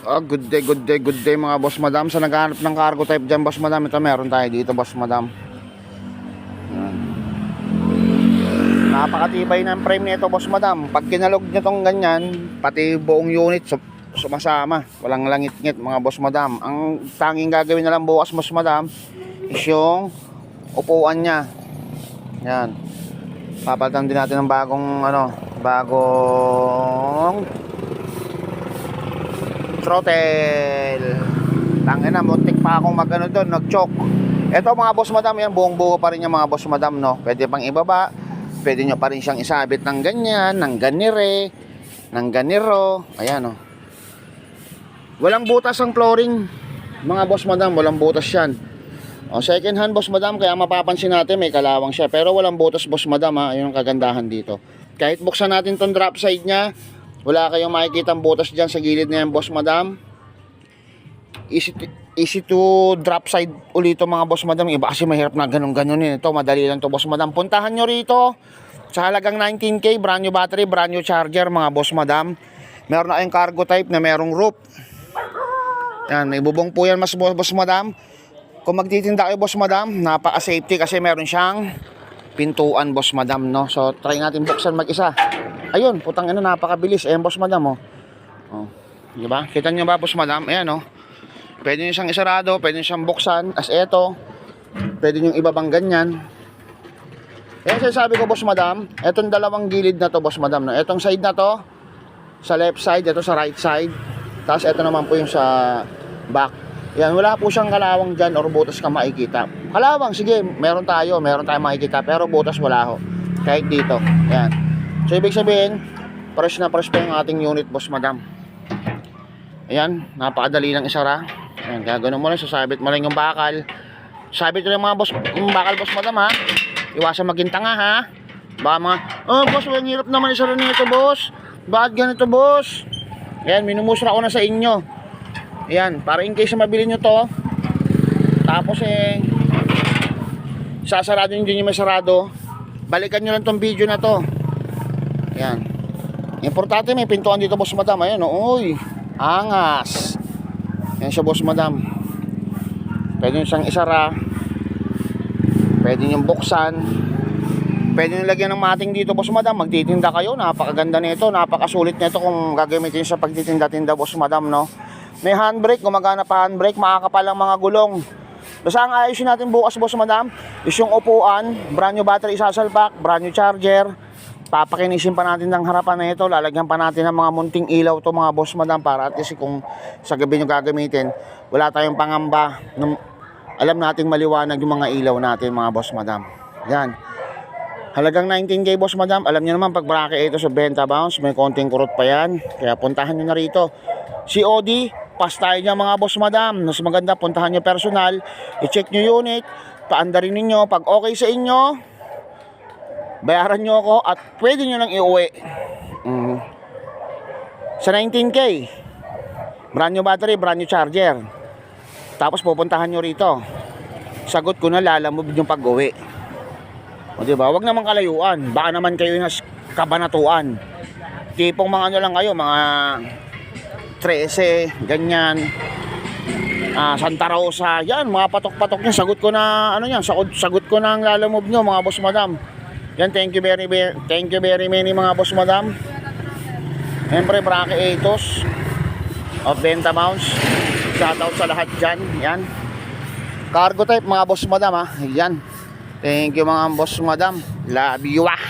Good day, good day, good day mga boss madam. Sa naghahanap ng cargo type dyan boss madam, ito meron tayo dito boss madam. Yan. Napakatibay ng frame nito boss madam. Pag kinalog nyo tong ganyan, pati buong unit sumasama, walang langit-ngit mga boss madam. Ang tanging gagawin na lang bukas boss madam is yung upuan nya. Yan, papalitan din natin ng bagong bagong throttle. Tangina, muntik pa akong magano doon, nag-choke. Ito mga boss madam, yan buong buo pa rin yung mga boss madam, no. Pwede pang ibaba, pwede nyo pa rin siyang isabit ng ganyan, ng ganire, ng ganiro. Ayan, no. Walang butas ang flooring mga boss madam, walang butas yan. Second hand boss madam, kaya mapapansin natin may kalawang siya, pero walang butas boss madam, ha. Ayun ang kagandahan dito. Kahit buksan natin tong drop side nya, wala kayong makikita ang butas dyan sa gilid na yan boss madam. Easy to drop side ulit mga boss madam. Iba kasi mahirap na ganun-ganun yun. Ito madali lang to boss madam. Puntahan nyo rito sa halagang 19K, brand new battery, brand new charger mga boss madam. Meron na kayong cargo type na merong roof. Yan, may bubong po yan mas boss madam. Kung magtitinda kayo boss madam, napaka safety kasi meron siyang pintuan boss madam, no. So try natin buksan mag-isa. Ayun, putang ina, napakabilis. Ayan boss madam, oh. Di ba? Kita niyo ba boss madam? Ayan, oh. Pwede niyo siyang isarado, pwede niyo siyang buksan as eto. Pwede niyo ibabang ganyan. Ayan, sinasabi ko boss madam, etong dalawang gilid na to boss madam, no. Etong side na to sa left side, ito sa right side. Tapos ito naman po yung sa back. Yan, wala po siyang kalawang dyan or butas ka makikita. Kalawang, sige, meron tayong makikita, pero butas wala ho. Kahit dito. Yan. So ibig sabihin, fresh na fresh pa yung ating unit boss madam. Ayan, napakadali lang isara. Ayan, kaya ganun mo lang, sasabit mo lang yung bakal. Sabit ko lang mga boss, yung bakal boss madam, ha. Iwasan maging tanga, ha. Baka mga, boss, ang hirap naman isara nito boss. Bakit ganito boss? Ayan, minumusra ko na sa inyo. Ayan, para in case mabili nyo to, tapos sasarado nyo din yung may sarado, balikan nyo lang tong video na to. Ayan, importante may pintuan dito boss madam. Ayan, uy, angas. Ayan siya boss madam. Pwede nyo siyang isara, pwede nyo buksan, pwede nyo lagyan ng mating dito boss madam. Magtitinda kayo, napakaganda nito, napakasulit nito kung gagamitin sa pagtitinda-tinda boss madam, no. May handbrake, gumagana pa handbrake, makakapal ang mga gulong. Basta ang ayusin natin bukas boss madam is yung upuan, brand new battery isasalpak, brand new charger. Papakinisin pa natin ng harapan na ito, lalagyan pa natin ng mga munting ilaw to mga boss madam, para at least kung sa gabi nyo gagamitin, wala tayong pangamba, alam nating maliwanag yung mga ilaw natin mga boss madam. Yan, halagang 19K boss madam. Alam nyo naman pag bracket ito sa benta bounce, may konting kurot pa yan, kaya puntahan nyo na rito. COD, pas tayo niya mga boss madam. Mas maganda, puntahan nyo personal, i-check nyo unit, paandarin ninyo. Pag okay sa inyo, bayaran nyo ako at pwede nyo lang iuwi. Sa 19K, brand new battery, brand new charger. Tapos pupuntahan nyo rito, sagot ko na, lalamove yung pag-uwi. O diba, wag naman kalayuan, baka naman kayo na kabanatuan. Tipong mga ano lang kayo, mga 13, ganyan, Santa Rosa, yan, mga patok-patok nyo, sagot ko na, ano yan, sagot ko na ang lalamove nyo mga boss madam. Yan, thank you very many mga boss madam. Siyempre, bracket 8 of Benta Mounts, shoutout sa lahat dyan. Yan, cargo type mga boss madam, ha. Yan, thank you mga boss madam, love you, ah.